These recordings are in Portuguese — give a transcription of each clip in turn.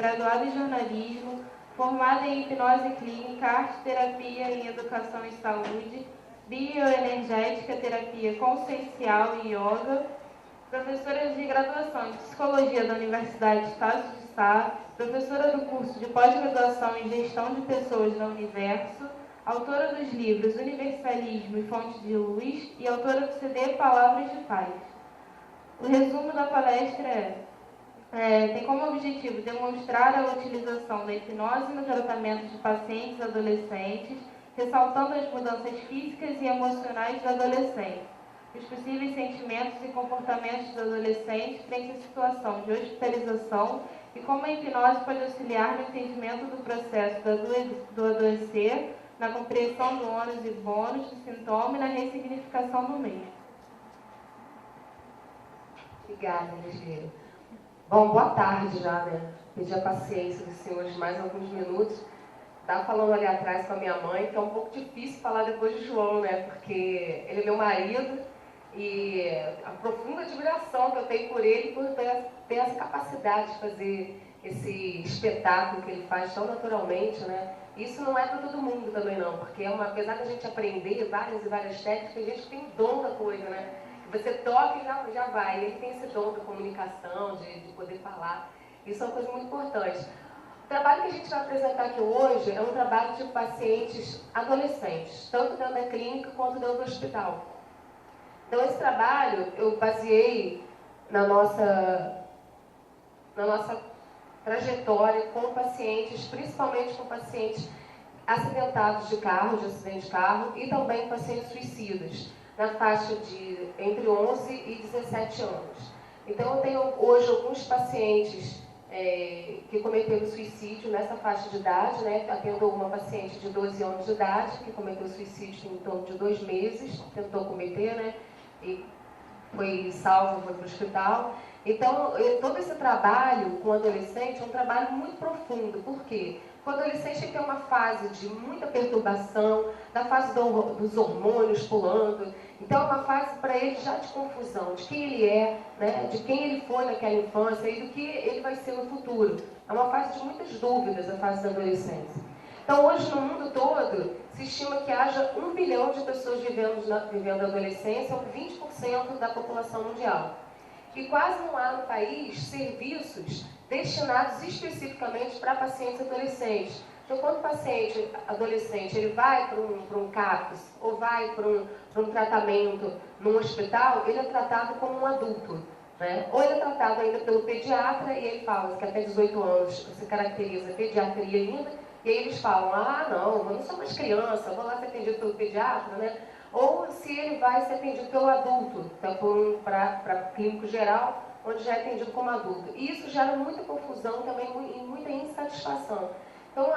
graduada em jornalismo, formada em hipnose clínica, arte-terapia em educação e saúde, bioenergética, terapia consciencial e yoga, professora de graduação em psicologia da Universidade de Estado de Sá, professora do curso de pós-graduação em gestão de pessoas no Universo, autora dos livros Universalismo e Fonte de Luz e autora do CD Palavras de Paz. O resumo da palestra tem como objetivo demonstrar a utilização da hipnose no tratamento de pacientes adolescentes, ressaltando as mudanças físicas e emocionais do adolescente, os possíveis sentimentos e comportamentos do adolescente frente à situação de hospitalização e como a hipnose pode auxiliar no entendimento do processo do adoecer, na compreensão do ônus e bônus do sintoma e na ressignificação do mesmo. Obrigada, Ligeiro. Bom, boa tarde já, né? Pedir a paciência dos senhores mais alguns minutos. Estava falando ali atrás com a minha mãe, que é um pouco difícil falar depois de João, né? Porque ele é meu marido e a profunda admiração que eu tenho por ele, por ter essa capacidade de fazer esse espetáculo que ele faz tão naturalmente, né? Isso não é para todo mundo também não, porque apesar da gente aprender várias e várias técnicas, tem gente que tem dom da coisa, né? Você toca e já vai. Ele tem esse dom da comunicação, de poder falar. Isso é uma coisa muito importante. O trabalho que a gente vai apresentar aqui hoje é um trabalho de pacientes adolescentes, tanto dentro da clínica quanto dentro do hospital. Então, esse trabalho eu baseei na nossa trajetória com pacientes, principalmente com pacientes acidentados de carro, de acidente de carro, e também pacientes suicidas, na faixa de entre 11 e 17 anos. Então, eu tenho hoje alguns pacientes que cometeram suicídio nessa faixa de idade, né? Atendo uma paciente de 12 anos de idade, que cometeu suicídio em torno de 2 meses, tentou cometer, né? E foi salvo, foi para o hospital. Então, todo esse trabalho com adolescente é um trabalho muito profundo. Por quê? O adolescente tem uma fase de muita perturbação, da fase dos hormônios pulando. Então, é uma fase para ele já de confusão, de quem ele é, né? De quem ele foi naquela infância e do que ele vai ser no futuro. É uma fase de muitas dúvidas, a fase da adolescência. Então, hoje, no mundo todo, se estima que haja 1 bilhão de pessoas vivendo a adolescência, ou 20% da população mundial. E quase não há no país serviços destinados especificamente para pacientes adolescentes. Então, quando o paciente adolescente ele vai para um CAPS ou vai para um tratamento num hospital, ele é tratado como um adulto, né? Ou ele é tratado ainda pelo pediatra e ele fala que até 18 anos se caracteriza pediatria ainda, e aí eles falam, não, eu não sou mais criança, eu vou lá ser atendido pelo pediatra, né? Ou se ele vai ser atendido pelo adulto, então para clínico geral, onde já é atendido como adulto. E isso gera muita confusão também e muita insatisfação. Então,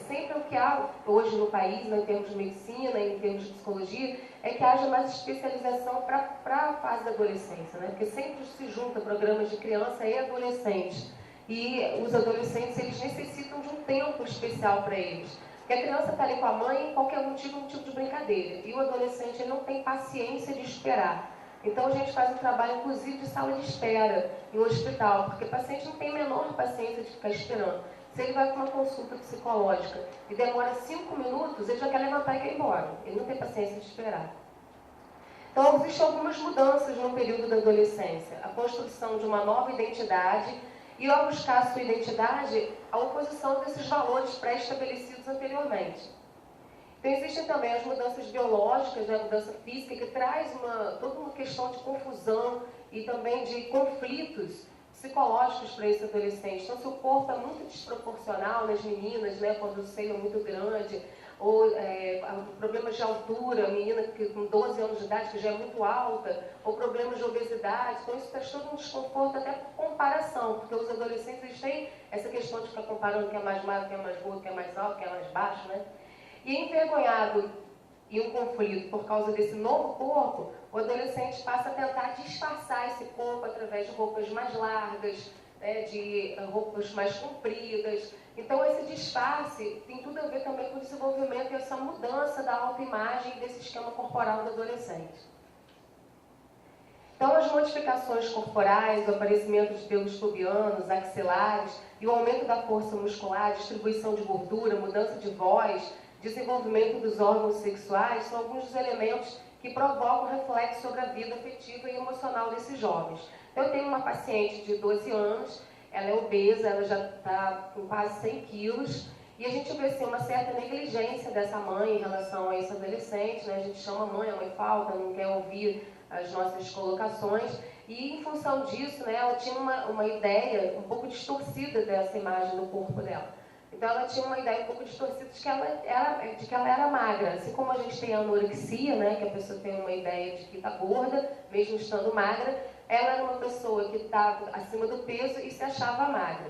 sempre o que há hoje no país, né, em termos de medicina, em termos de psicologia, é que haja mais especialização para a fase da adolescência, né? Porque sempre se junta programas de criança e adolescente. E os adolescentes, eles necessitam de um tempo especial para eles. Porque a criança está ali com a mãe, qualquer motivo, um tipo de brincadeira. E o adolescente, ele não tem paciência de esperar. Então, a gente faz um trabalho, inclusive, de sala de espera em um hospital, porque o paciente não tem a menor paciência de ficar esperando. Se ele vai para uma consulta psicológica e demora 5 minutos, ele já quer levantar e quer ir embora. Ele não tem paciência de esperar. Então, existem algumas mudanças no período da adolescência. A construção de uma nova identidade e, ao buscar a sua identidade, a oposição desses valores pré-estabelecidos anteriormente. Então, existem também as mudanças biológicas, né, a mudança física, que traz toda uma questão de confusão e também de conflitos psicológicos para esse adolescente. Então, se o corpo é muito desproporcional nas meninas, né, quando o seio é muito grande, ou problemas de altura, a menina que, com 12 anos de idade, que já é muito alta, ou problemas de obesidade, então isso traz todo um desconforto até por comparação, porque os adolescentes eles têm essa questão de ficar comparando quem é mais magro, quem é mais gordo, quem é mais alto, quem é mais baixo, né? E envergonhado e um conflito por causa desse novo corpo, o adolescente passa a tentar disfarçar esse corpo através de roupas mais largas, né, de roupas mais compridas. Então, esse disfarce tem tudo a ver também com o desenvolvimento e essa mudança da autoimagem desse esquema corporal do adolescente. Então, as modificações corporais, o aparecimento de pelos pubianos, axilares e o aumento da força muscular, distribuição de gordura, mudança de voz, desenvolvimento dos órgãos sexuais, são alguns dos elementos que provocam reflexo sobre a vida afetiva e emocional desses jovens. Então, eu tenho uma paciente de 12 anos, ela é obesa, ela já está com quase 100 quilos, e a gente vê assim, uma certa negligência dessa mãe em relação a esse adolescente, né? A gente chama a mãe falta, não quer ouvir as nossas colocações, e em função disso, né, ela tinha uma ideia um pouco distorcida dessa imagem do corpo dela. Então ela tinha uma ideia um pouco distorcida de que ela era magra, assim como a gente tem a anorexia, né, que a pessoa tem uma ideia de que está gorda, mesmo estando magra, ela era uma pessoa que estava acima do peso e se achava magra.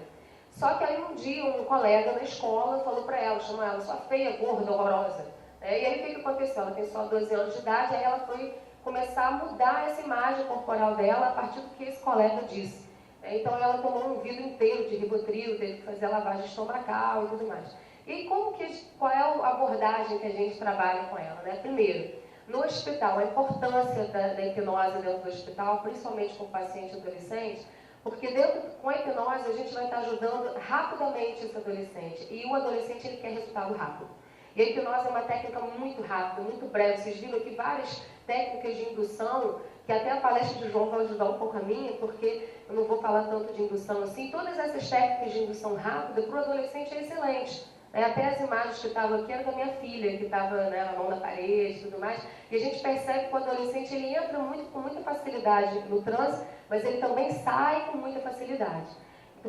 Só que aí um dia um colega na escola falou para ela, chamou ela, sua feia, gorda, horrorosa. E aí o que aconteceu? Ela tem só 12 anos de idade, aí ela foi começar a mudar essa imagem corporal dela a partir do que esse colega disse. Então ela tomou um vidro inteiro de Rivotril, teve que fazer a lavagem estomacal e tudo mais. E qual é a abordagem que a gente trabalha com ela? Né? Primeiro, no hospital, a importância da hipnose dentro do hospital, principalmente com paciente adolescente, porque com a hipnose a gente vai estar ajudando rapidamente esse adolescente. E o adolescente ele quer resultado rápido. E a hipnose é uma técnica muito rápida, muito breve. Vocês viram aqui várias técnicas de indução, que até a palestra de João vai ajudar um pouco a minha, porque eu não vou falar tanto de indução assim. Todas essas técnicas de indução rápida, para o adolescente é excelente. Até as imagens que estavam aqui eram da minha filha, que estava, né, na mão na parede e tudo mais. E a gente percebe que o adolescente ele entra com muita facilidade no transe, mas ele também sai com muita facilidade.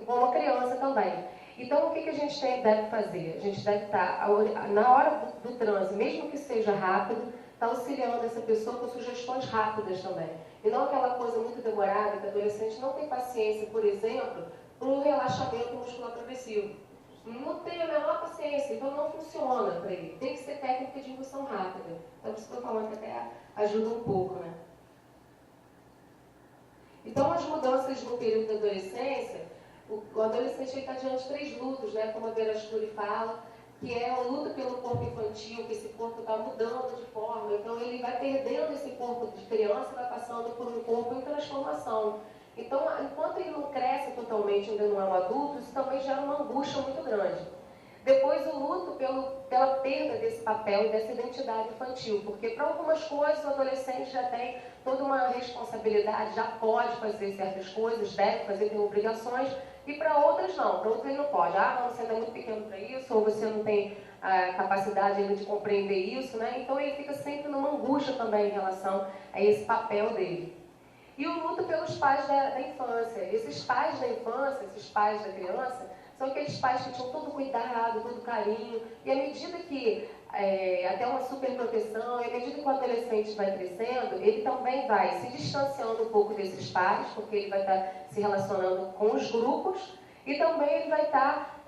Como a criança também. Então, o que a gente deve fazer? A gente deve estar, na hora do transe, mesmo que seja rápido, está auxiliando essa pessoa com sugestões rápidas também. E não aquela coisa muito demorada, que o adolescente não tem paciência, por exemplo, para um relaxamento muscular progressivo. Não tem a menor paciência, então não funciona para ele. Tem que ser técnica de indução rápida. Então, por isso que eu estou falando que até ajuda um pouco, né? Então, as mudanças no período da adolescência, o adolescente está diante de 3 lutos, né? Como a Vera Sturi fala, que é o luto pelo corpo infantil, que esse corpo está mudando de forma. Então, ele vai perdendo esse corpo de criança e vai passando por um corpo em transformação. Então, enquanto ele não cresce totalmente, ainda não é um adulto, isso também gera uma angústia muito grande. Depois, o luto pela perda desse papel e dessa identidade infantil, porque para algumas coisas o adolescente já tem toda uma responsabilidade, já pode fazer certas coisas, deve fazer, tem obrigações, e para outras não, para outras ele não pode. Ah, não, você ainda é muito pequeno para isso, ou você não tem a capacidade ainda de compreender isso, né? Então ele fica sempre numa angústia também em relação a esse papel dele. E o luto pelos pais da infância. Esses pais da infância, esses pais da criança, são aqueles pais que tinham todo cuidado, todo carinho, e à medida que, até uma superproteção, e à medida que o adolescente vai crescendo, ele também vai se distanciando um pouco desses pais, porque ele vai estar se relacionando com os grupos, e também ele vai estar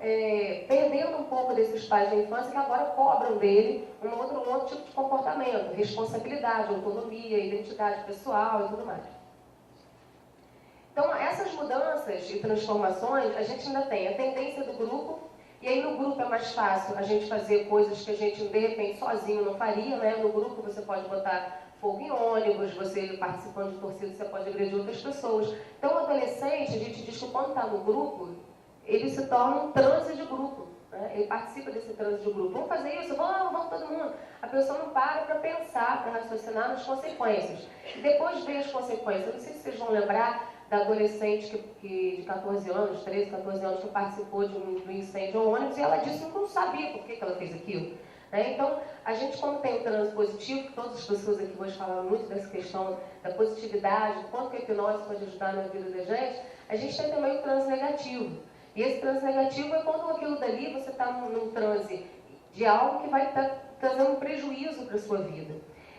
perdendo um pouco desses pais da infância que agora cobram dele um outro tipo de comportamento, responsabilidade, autonomia, identidade pessoal e tudo mais. Então, essas mudanças e transformações, a gente ainda tem a tendência do grupo, e aí no grupo é mais fácil a gente fazer coisas que a gente, de repente, sozinho não faria, né? No grupo você pode botar fogo em ônibus, você participando de torcida, você pode agredir outras pessoas. Então, o adolescente, a gente diz que quando está no grupo, ele se torna um transe de grupo, né? Ele participa desse transe de grupo. Vamos fazer isso? Vamos todo mundo. A pessoa não para pensar, para raciocinar nas consequências. E depois vê as consequências. Eu não sei se vocês vão lembrar da adolescente de 14 anos, 13, 14 anos, que participou de um incêndio ao ônibus, e ela disse que não sabia por que ela fez aquilo. Né? Então, a gente, como tem o transe positivo, que todas as pessoas aqui hoje falam muito dessa questão da positividade, do quanto que a hipnose pode ajudar na vida da a gente tem também o transe negativo. E esse transe negativo é quando aquilo dali, você está num transe de algo que vai estar trazendo um prejuízo para a sua vida.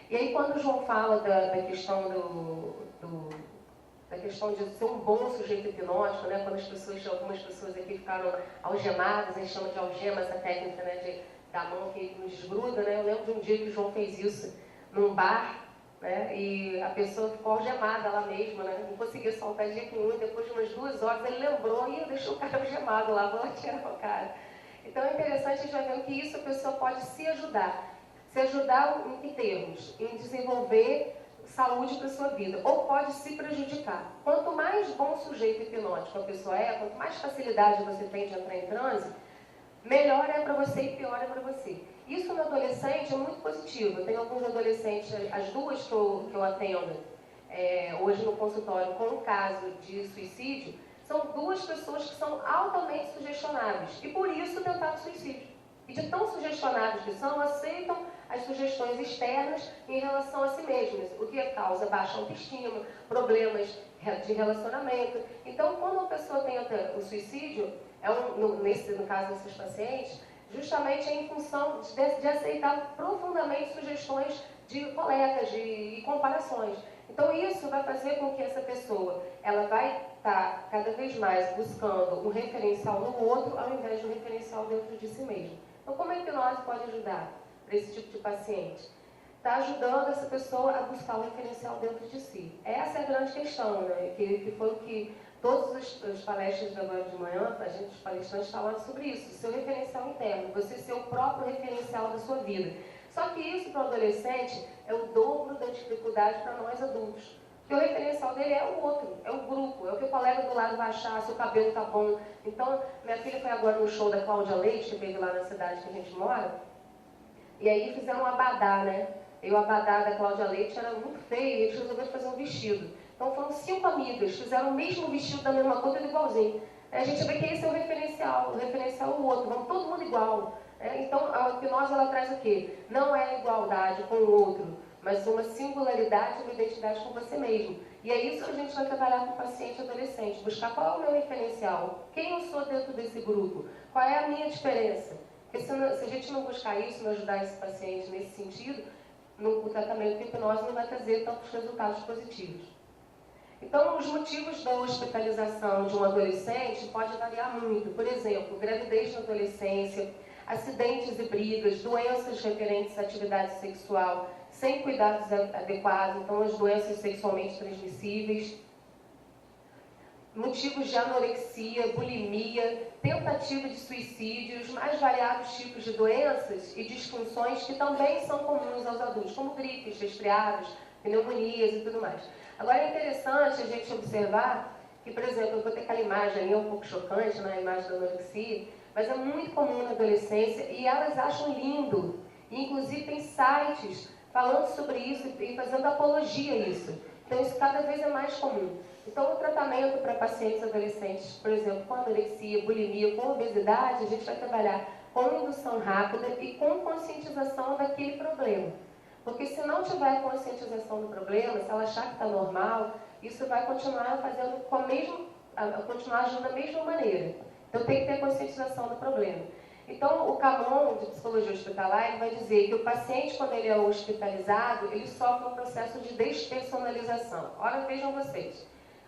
E aí, quando o João fala da questão da questão de ser um bom sujeito hipnótico, né? Quando algumas pessoas aqui ficaram algemadas, a gente chama de algema essa técnica, né, da mão que nos desgruda, né? Eu lembro de um dia que o João fez isso num bar, né? E a pessoa ficou algemada lá mesmo, né? Não conseguia soltar de jeito nenhum. Depois de umas 2 horas ele lembrou e deixou o cara algemado lá, vou tirar o cara. Então é interessante, a gente vai vendo que isso a pessoa pode se ajudar. Se ajudar em que termos? Em desenvolver saúde para a sua vida, ou pode se prejudicar. Quanto mais bom sujeito hipnótico a pessoa é, quanto mais facilidade você tem de entrar em transe, melhor é para você e pior é para você. Isso no adolescente é muito positivo. Eu tenho alguns adolescentes, as duas que eu atendo hoje no consultório com um caso de suicídio, são duas pessoas que são altamente sugestionáveis e por isso tentaram suicídio. E de tão sugestionáveis que são, aceitam as sugestões externas em relação a si mesmas, o que causa baixa autoestima, problemas de relacionamento. Então, quando uma pessoa tenta o suicídio, no caso desses pacientes, justamente é em função de aceitar profundamente sugestões de colegas e comparações. Então, isso vai fazer com que essa pessoa ela vai estar cada vez mais buscando um referencial no outro, ao invés de um referencial dentro de si mesmo. Então, como a hipnose pode ajudar para esse tipo de paciente? Está ajudando essa pessoa a buscar o referencial dentro de si. Essa é a grande questão, né? Que foi o que todos os palestras de agora de manhã, os palestrantes falaram sobre isso, o seu referencial interno, você ser o próprio referencial da sua vida. Só que isso para o adolescente é o dobro da dificuldade para nós adultos. Porque o referencial dele é o outro, é o grupo, é o que o colega do lado vai achar, se o cabelo está bom. Então, minha filha foi agora no show da Cláudia Leite, que teve lá na cidade que a gente mora, e aí fizeram um abadá, né? E o abadá da Cláudia Leite era muito feio, e eles resolveram fazer um vestido. Então foram 5 amigas, fizeram o mesmo vestido da mesma cor, tudo igualzinho. A gente vê que esse é o referencial é o outro, vamos todo mundo igual. Então a hipnose ela traz o quê? Não é a igualdade com o outro, mas uma singularidade, uma identidade com você mesmo. E é isso que a gente vai trabalhar com o paciente adolescente, buscar qual é o meu referencial, quem eu sou dentro desse grupo, qual é a minha diferença. Porque se a gente não buscar isso, não ajudar esse paciente nesse sentido, o tratamento de hipnose não vai trazer tantos resultados positivos. Então, os motivos da hospitalização de um adolescente pode variar muito. Por exemplo, gravidez na adolescência, acidentes e brigas, doenças referentes à atividade sexual sem cuidados adequados, então as doenças sexualmente transmissíveis, motivos de anorexia, bulimia, tentativa de suicídio, os mais variados tipos de doenças e disfunções que também são comuns aos adultos, como gripes, resfriados, pneumonias e tudo mais. Agora é interessante a gente observar que, por exemplo, eu vou ter aquela imagem ali um pouco chocante, né, a imagem da anorexia, mas é muito comum na adolescência e elas acham lindo. E, inclusive tem sites falando sobre isso e fazendo apologia a isso. Então isso cada vez é mais comum. Então o tratamento para pacientes adolescentes, por exemplo, com anorexia, bulimia, com obesidade, a gente vai trabalhar com indução rápida e com conscientização daquele problema. Porque se não tiver conscientização do problema, se ela achar que está normal, isso vai continuar fazendo continuar agindo da mesma maneira. Então tem que ter conscientização do problema. Então o Camon, de psicologia hospitalar, ele vai dizer que o paciente, quando ele é hospitalizado, ele sofre um processo de despersonalização. Ora, vejam vocês,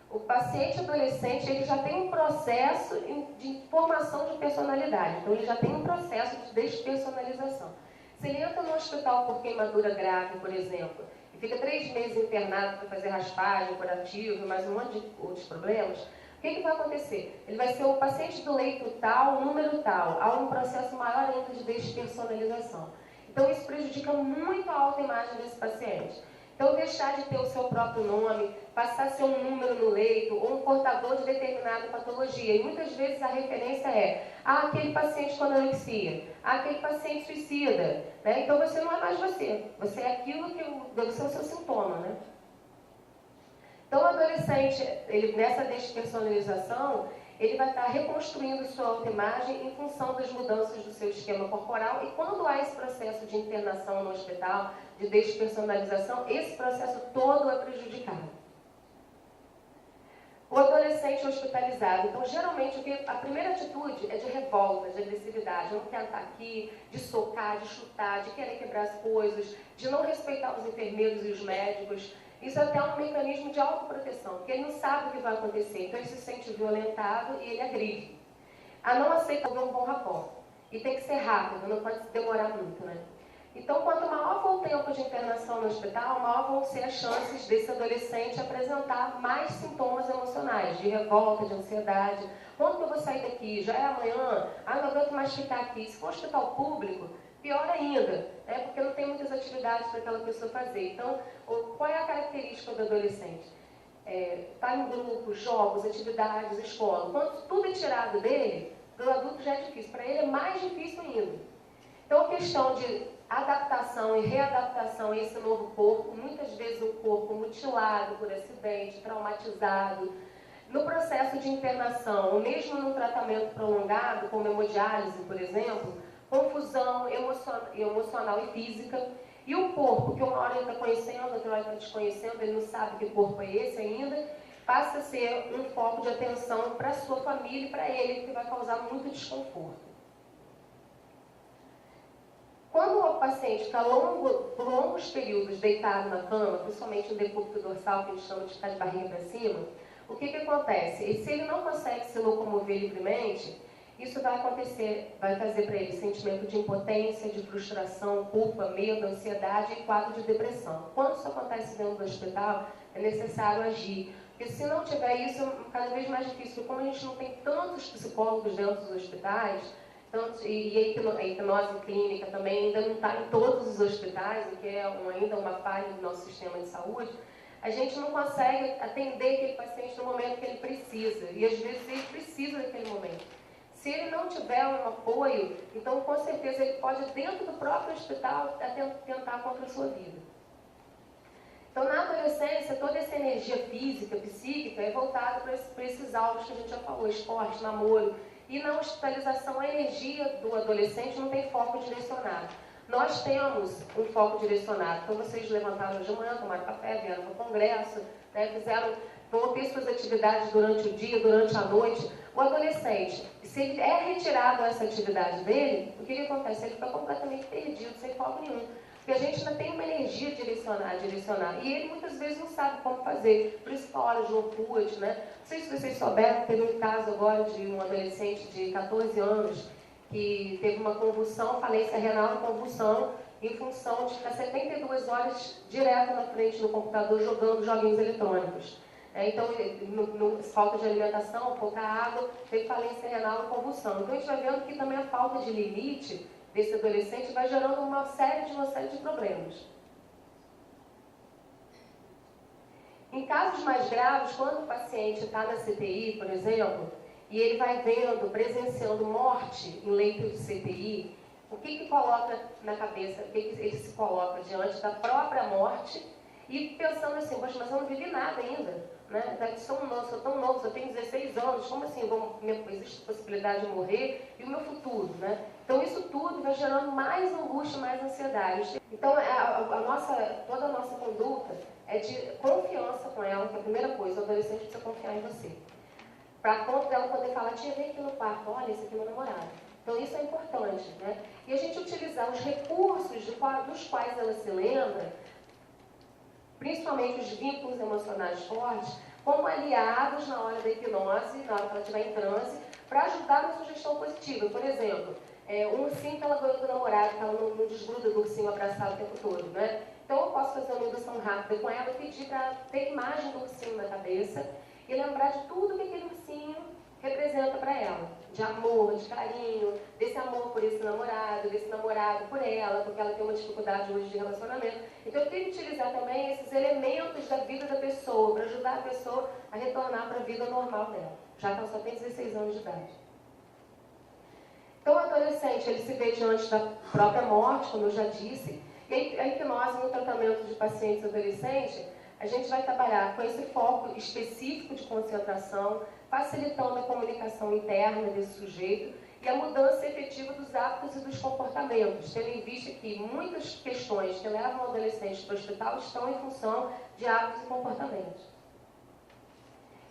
o paciente adolescente ele já tem um processo de formação de personalidade, então ele já tem um processo de despersonalização. Se ele entra no hospital por queimadura grave, por exemplo, e fica 3 meses internado para fazer raspagem, curativo e mais um monte de outros problemas, o que vai acontecer? Ele vai ser o paciente do leito tal, número tal. Há um processo maior ainda de despersonalização. Então isso prejudica muito a autoimagem desse paciente. Então deixar de ter o seu próprio nome, passar a ser um número no leito ou um portador de determinada patologia. E muitas vezes a referência é aquele paciente com anorexia, aquele paciente suicida. Né? Então você não é mais você. Você é aquilo que deve ser o seu sintoma. Né? Então o adolescente, nessa despersonalização, ele vai estar reconstruindo sua autoimagem em função das mudanças do seu esquema corporal e quando há esse processo de internação no hospital, de despersonalização, esse processo todo é prejudicado. O adolescente hospitalizado, então geralmente a primeira atitude é de revolta, de agressividade, eu não quero estar aqui, de socar, de chutar, de querer quebrar as coisas, de não respeitar os enfermeiros e os médicos. Isso é até um mecanismo de autoproteção, porque ele não sabe o que vai acontecer, então ele se sente violentado e ele agride. A não aceitar um bom rapport. E tem que ser rápido, não pode demorar muito, né? Então, quanto maior for o tempo de internação no hospital, maior vão ser as chances desse adolescente apresentar mais sintomas emocionais, de revolta, de ansiedade. Quando que eu vou sair daqui? Já é amanhã? Não aguento mais ficar aqui. Se for hospital público, pior ainda, né? Porque não tem muitas atividades para aquela pessoa fazer. Então, qual é a característica do adolescente? Tá em grupos, jogos, atividades, escola. Quando tudo é tirado dele, do adulto já é difícil. Para ele é mais difícil ainda. Então, a questão de adaptação e readaptação a esse novo corpo, muitas vezes o corpo mutilado por acidente, traumatizado, no processo de internação, ou mesmo no tratamento prolongado, como hemodiálise, por exemplo, confusão emocional e física, e o corpo, que uma hora ele está conhecendo, outra hora está desconhecendo, ele não sabe que corpo é esse ainda, passa a ser um foco de atenção para a sua família e para ele, que vai causar muito desconforto. Quando o paciente está por longos períodos deitado na cama, principalmente no decúbito dorsal, que a gente chama de ficar de barriga para cima, o que acontece? E se ele não consegue se locomover livremente, isso vai trazer para ele sentimento de impotência, de frustração, culpa, medo, ansiedade e quadro de depressão. Quando isso acontece dentro do hospital, é necessário agir. Porque se não tiver isso, é cada vez mais difícil. Porque como a gente não tem tantos psicólogos dentro dos hospitais, e a hipnose clínica também ainda não está em todos os hospitais, o que é ainda uma falha do nosso sistema de saúde, a gente não consegue atender aquele paciente no momento que ele precisa. E às vezes ele precisa daquele momento. Se ele não tiver um apoio, então com certeza ele pode, dentro do próprio hospital, tentar contra a sua vida. Então, na adolescência, toda essa energia física, psíquica, é voltada para esses alvos que a gente já falou, esporte, namoro. E na hospitalização, a energia do adolescente não tem foco direcionado. Nós temos um foco direcionado. Então, vocês levantaram de manhã, tomaram café, vieram para o congresso, né, vão ter suas atividades durante o dia, durante a noite. O adolescente, se ele é retirado essa atividade dele, o que acontece? Ele fica completamente perdido, sem foco nenhum. Porque a gente ainda tem uma energia direcionar. E ele muitas vezes não sabe como fazer. Por isso que a hora de Orkut, né? Não sei se vocês souberam, teve um caso agora de um adolescente de 14 anos que teve uma convulsão, falência renal, convulsão, em função de ficar 72 horas direto na frente do computador jogando joguinhos eletrônicos. Então, falta de alimentação, pouca água, teve falência renal e convulsão. Então, a gente vai vendo que também a falta de limite desse adolescente vai gerando uma série de problemas. Em casos mais graves, quando o paciente está na CTI, por exemplo, e ele vai presenciando morte em leito de CTI, o que coloca na cabeça, o que ele se coloca diante da própria morte e pensando assim, poxa, mas eu não vivi nada ainda, né? Sou tão novo, só tenho 16 anos, como assim existe a possibilidade de morrer e o meu futuro, né? Então isso tudo vai gerando mais angústia, mais ansiedade. Então toda a nossa conduta é de confiança com ela, que é a primeira coisa, o adolescente precisa confiar em você. Para a ponto dela poder falar, tia, vem aqui no quarto, olha, esse aqui é meu namorado. Então isso é importante, né? E a gente utilizar os recursos dos quais ela se lembra, principalmente os vínculos emocionais fortes, como aliados na hora da hipnose, na hora que ela estiver em transe, para ajudar na sugestão positiva. Por exemplo, um ursinho que ela ganhou do namorado, que ela não desgruda do ursinho abraçado o tempo todo, né? Então eu posso fazer uma indução rápida com ela e pedir para ter imagem do ursinho na cabeça e lembrar de tudo que aquele ursinho representa para ela, de amor, de carinho, desse amor por esse namorado por ela, porque ela tem uma dificuldade hoje de relacionamento. Então eu tenho que utilizar também esses elementos da vida da pessoa, para ajudar a pessoa a retornar para a vida normal dela, já que ela só tem 16 anos de idade. Então o adolescente, ele se vê diante da própria morte, como eu já disse, e a hipnose no tratamento de pacientes adolescentes, a gente vai trabalhar com esse foco específico de concentração, facilitando a comunicação interna desse sujeito e a mudança efetiva dos hábitos e dos comportamentos, tendo em vista que muitas questões que levam o adolescente para o hospital estão em função de hábitos e comportamentos.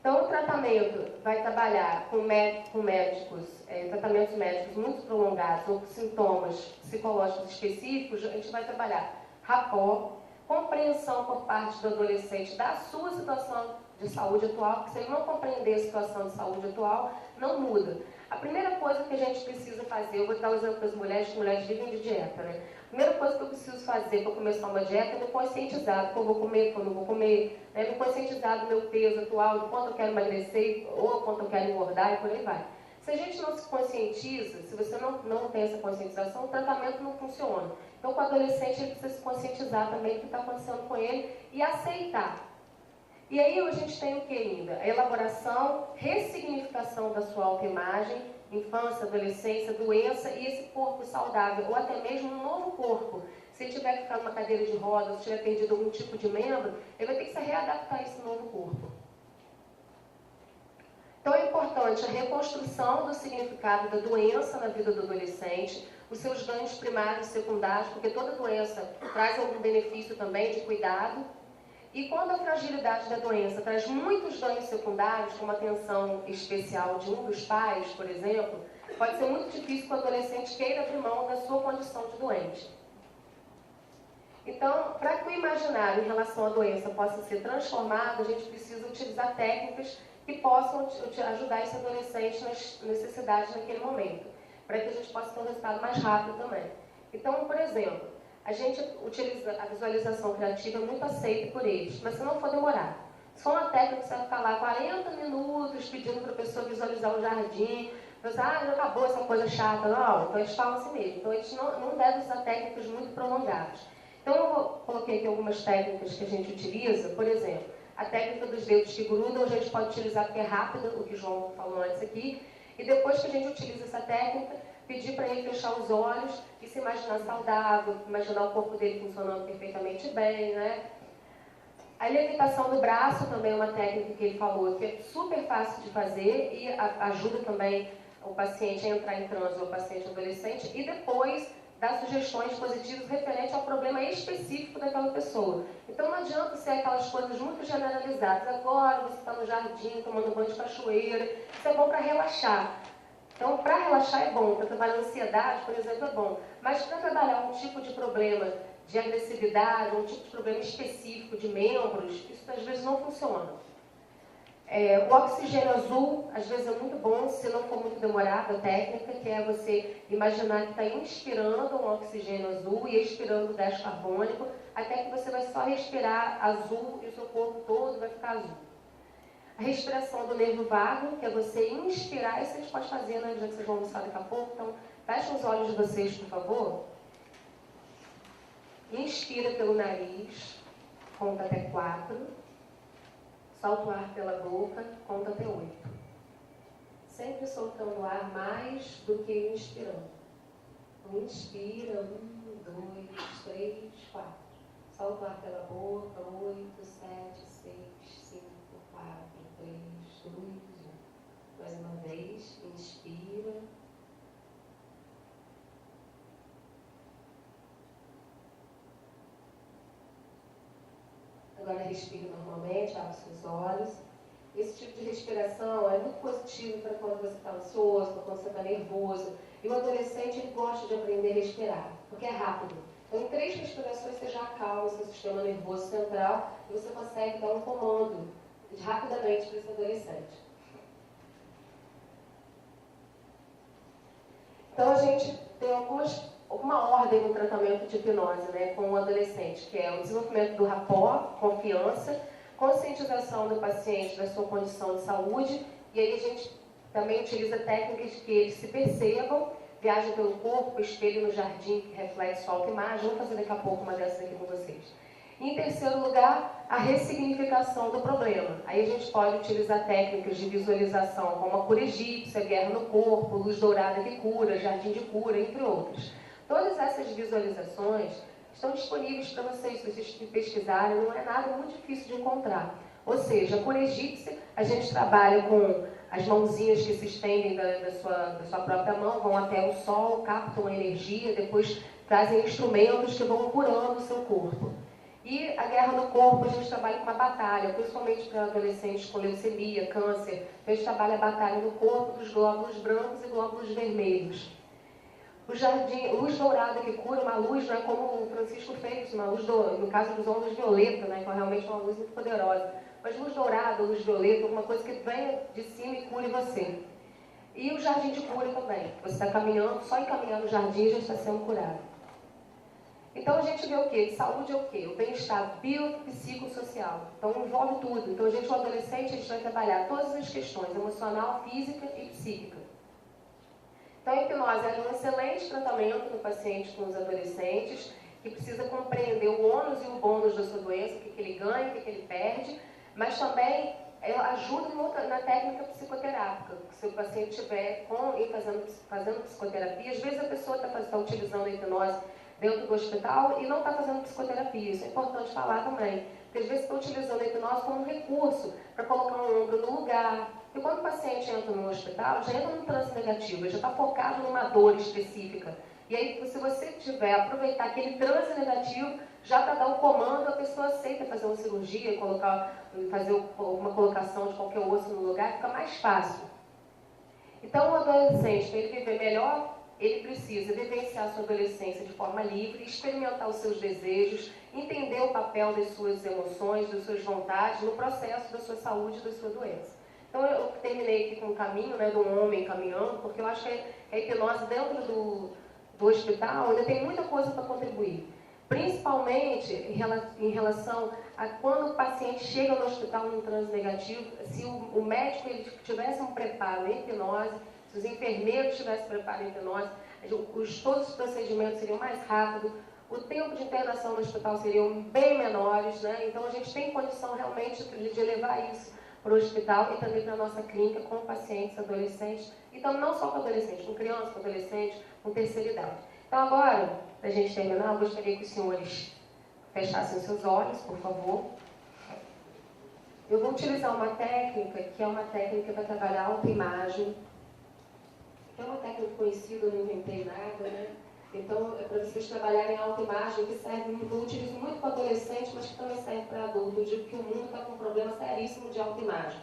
Então, o tratamento vai trabalhar com médicos, tratamentos médicos muito prolongados ou com sintomas psicológicos específicos. A gente vai trabalhar rapport, compreensão por parte do adolescente da sua situação de saúde atual, porque se ele não compreender a situação de saúde atual, não muda. A primeira coisa que a gente precisa fazer, eu vou dar o exemplo para as mulheres, que mulheres vivem de dieta, né? A primeira coisa que eu preciso fazer para começar uma dieta é me conscientizar do que eu vou comer, quando eu vou comer, né? Me conscientizar do meu peso atual, de quanto eu quero emagrecer ou quanto eu quero engordar e por aí vai. Se a gente não se conscientiza, se você não tem essa conscientização, o tratamento não funciona. Então, com o adolescente, ele precisa se conscientizar também do que está acontecendo com ele e aceitar. E aí a gente tem o que ainda? A elaboração, ressignificação da sua autoimagem, infância, adolescência, doença e esse corpo saudável, ou até mesmo um novo corpo. Se ele tiver que ficar numa cadeira de rodas, se tiver perdido algum tipo de membro, ele vai ter que se readaptar a esse novo corpo. Então é importante a reconstrução do significado da doença na vida do adolescente, os seus ganhos primários e secundários, porque toda doença traz algum benefício também de cuidado. E quando a fragilidade da doença traz muitos ganhos secundários, como a atenção especial de um dos pais, por exemplo, pode ser muito difícil que o adolescente queira abrir mão da sua condição de doente. Então, para que o imaginário em relação à doença possa ser transformado, a gente precisa utilizar técnicas que possam ajudar esse adolescente nas necessidades naquele momento, para que a gente possa ter um resultado mais rápido também. Então, por exemplo, a gente utiliza a visualização criativa muito aceita por eles, mas se não for demorar. Se for uma técnica que você vai ficar lá 40 minutos pedindo para a pessoa visualizar o jardim, já acabou essa coisa chata. Não, então eles falam assim mesmo. Então eles não devem usar técnicas muito prolongadas. Então eu coloquei aqui algumas técnicas que a gente utiliza, por exemplo, a técnica dos dedos que grudam, a gente pode utilizar porque é rápida, o que o João falou antes aqui, e depois que a gente utiliza essa técnica, pedir para ele fechar os olhos e se imaginar saudável, imaginar o corpo dele funcionando perfeitamente bem, né? A levitação do braço também é uma técnica que ele falou, que é super fácil de fazer e ajuda também o paciente a entrar em transe, o paciente adolescente, e depois dar sugestões positivas referentes ao problema específico daquela pessoa. Então não adianta ser aquelas coisas muito generalizadas. Agora você está no jardim, tomando banho de cachoeira, isso é bom para relaxar. Então, para relaxar é bom, para trabalhar ansiedade, por exemplo, é bom. Mas para trabalhar um tipo de problema de agressividade, um tipo de problema específico de membros, isso às vezes não funciona. O oxigênio azul, às vezes é muito bom, se não for muito demorado a técnica, que é você imaginar que está inspirando um oxigênio azul e expirando o gás carbônico, até que você vai só respirar azul e o seu corpo todo vai ficar azul. A respiração do nervo vago, que é você inspirar, isso a gente pode fazer, né? Já que vocês vão almoçar daqui a pouco. Então, fechem os olhos de vocês, por favor. Inspira pelo nariz, conta até 4. Solta o ar pela boca, conta até 8. Sempre soltando o ar mais do que inspirando. Então, inspira, 1, 2, 3, 4. Solta o ar pela boca, 8, 7, 6, 5, 4, 3, 2, 1. Mais uma vez, inspira. Agora respire normalmente, abre seus olhos. Esse tipo de respiração é muito positivo para quando você está ansioso, para quando você está nervoso. E o adolescente ele gosta de aprender a respirar, porque é rápido. Então, em 3 respirações você já acalma o seu sistema nervoso central e você consegue dar um comando rapidamente para esse adolescente. Então, a gente tem uma ordem no tratamento de hipnose, né, com o adolescente, que é o desenvolvimento do rapport, confiança, conscientização do paciente da sua condição de saúde, e aí a gente também utiliza técnicas que eles se percebam, viagem pelo corpo, espelho no jardim que reflete sua autoimagem. Vamos fazer daqui a pouco uma dessas aqui com vocês. E, em terceiro lugar, a ressignificação do problema. Aí a gente pode utilizar técnicas de visualização, como a cura egípcia, guerra no corpo, luz dourada que cura, jardim de cura, entre outros. Todas essas visualizações estão disponíveis para vocês, se vocês pesquisarem, não é nada muito difícil de encontrar. Ou seja, a cura egípcia, a gente trabalha com as mãozinhas que se estendem da sua própria mão, vão até o sol, captam a energia, depois trazem instrumentos que vão curando o seu corpo. E a guerra no corpo, a gente trabalha com uma batalha, principalmente para adolescentes com leucemia, câncer. A gente trabalha a batalha no corpo dos glóbulos brancos e glóbulos vermelhos. O jardim, luz dourada que cura, uma luz, não é como o Francisco fez, uma luz, no caso dos ondas violeta, né, que é realmente uma luz muito poderosa. Mas luz dourada, luz violeta, alguma coisa que venha de cima e cure você. E o jardim de cura também. Você está caminhando, só em caminhar no jardim já está sendo curado. Então a gente vê o quê? Saúde é o quê? O bem-estar biopsicossocial. Então envolve tudo. Então a gente, o adolescente, a gente vai trabalhar todas as questões, emocional, física e psíquica. Então, a hipnose é um excelente tratamento no paciente com os adolescentes, que precisa compreender o ônus e o bônus da sua doença, o que ele ganha, o que ele perde, mas também ajuda na técnica psicoterápica. Se o paciente estiver fazendo psicoterapia, às vezes a pessoa está utilizando a hipnose dentro do hospital e não está fazendo psicoterapia. Isso é importante falar também. Porque às vezes está utilizando a hipnose como um recurso para colocar um ombro no lugar. E quando o paciente entra no hospital, já entra num transe negativo, ele já está focado numa dor específica. E aí, se você aproveitar aquele transe negativo, já para dar um comando, a pessoa aceita fazer uma cirurgia, fazer uma colocação de qualquer osso no lugar, fica mais fácil. Então, o adolescente, para ele viver melhor, ele precisa vivenciar sua adolescência de forma livre, experimentar os seus desejos, entender o papel das suas emoções, das suas vontades no processo da sua saúde e da sua doença. Então, eu terminei aqui com o caminho, né, de um homem caminhando, porque eu acho que a hipnose dentro do hospital ainda tem muita coisa para contribuir. Principalmente em relação a quando o paciente chega no hospital num transe negativo, se o médico ele tivesse um preparo em hipnose, se os enfermeiros tivessem preparo em hipnose, todos os procedimentos seriam mais rápidos, o tempo de internação no hospital seriam bem menores, né? Então a gente tem condição realmente de levar isso para o hospital e também para a nossa clínica com pacientes adolescentes, então não só com adolescentes, com crianças, com adolescentes, com terceira idade. Então agora, para a gente terminar, eu gostaria que os senhores fechassem os seus olhos, por favor. Eu vou utilizar uma técnica, que é uma técnica para trabalhar autoimagem, que é uma técnica conhecida, eu não inventei nada, né? Então, é para vocês trabalharem a autoimagem, que serve, eu utilizo muito para adolescente, mas que também serve para adulto. Eu digo que o mundo está com um problema seríssimo de autoimagem.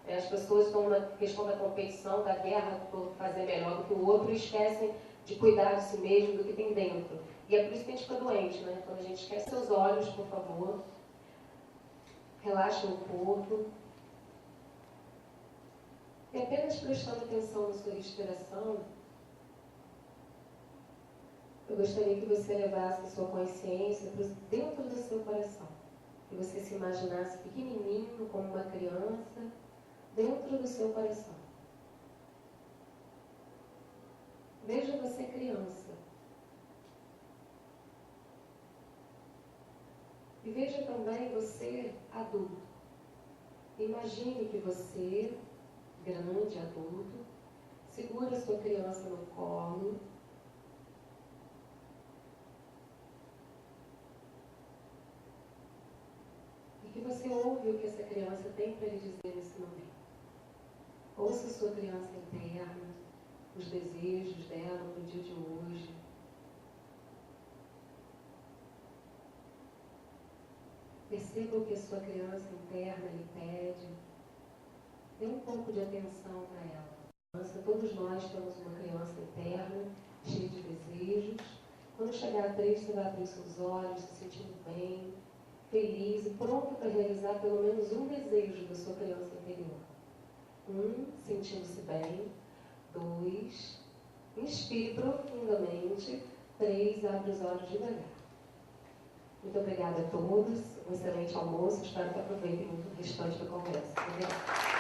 As pessoas estão na questão da competição, da guerra, por fazer melhor do que o outro, e esquecem de cuidar de si mesmo, do que tem dentro. E é por isso que a gente fica doente, né? Quando a gente esquece seus olhos, por favor. Relaxa o corpo. E apenas prestando atenção na sua respiração, eu gostaria que você levasse a sua consciência para dentro do seu coração. Que você se imaginasse pequenininho, como uma criança, dentro do seu coração. Veja você criança. E veja também você adulto. Imagine que você, grande adulto, segura a sua criança no colo. E que você ouve o que essa criança tem para lhe dizer nesse momento. Ouça a sua criança interna, os desejos dela no dia de hoje. Perceba o que a sua criança interna lhe pede. Dê um pouco de atenção para ela. Todos nós temos uma criança interna, cheia de desejos. Quando chegar a 3, você vai abrir seus olhos, se sentindo bem, feliz e pronto para realizar pelo menos um desejo da sua criança interior. 1, sentindo-se bem. 2, inspire profundamente. 3, abre os olhos devagar. Muito obrigada a todos. Um excelente almoço. Espero que aproveitem muito o restante da conversa. Obrigada.